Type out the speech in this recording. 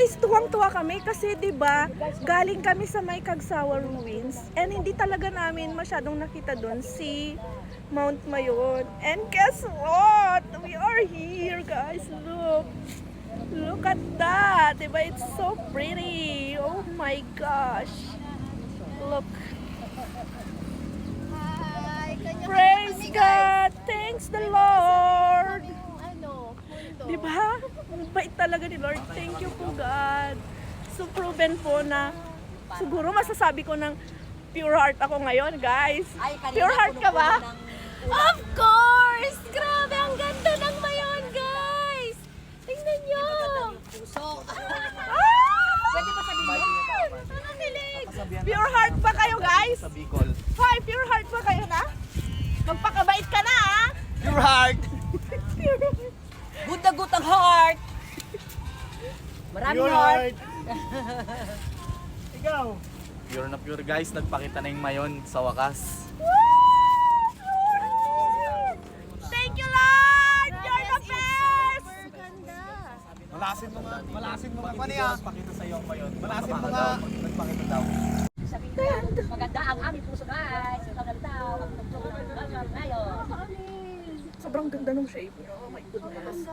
Guys, tuwang-tuwa kami kasi 'di ba, galing kami sa may Cagsawa Ruins and hindi talaga namin masyadong nakita doon si Mount Mayon. And guess what? We are here, guys. Look. Look at that. 'Di ba? It's so pretty. Oh my gosh. Look. Praise God. Thanks the Lord. Di ba? Bait talaga ni Lord. Thank you po, God. So, proven po na siguro masasabi ko ng pure heart ako ngayon, guys. Pure heart ka ba? Of course! Grabe, ang ganda ng Mayon, guys! Tingnan nyo! Pwede ba sabihin mo? Ang kilig! Pure heart ba kayo, guys? Hi, pure heart ba kayo na? Magpakabait ka na, ha? Pure heart! Pure heart. Good na good ang heart. Maraming Pure heart. Ikaw! Pure na pure guys, nagpakita na yung Mayon sa wakas. Thank you, Lord! You're the best! Malasin mo nga pa niya. Nagpakita sa iyo ang Mayon. Malasin mo nga. Nagpakita daw. Maganda ang aming puso guys. Ikaw na daw. Ngayon. Sobrang ganda ng shape niyo. Oh my goodness.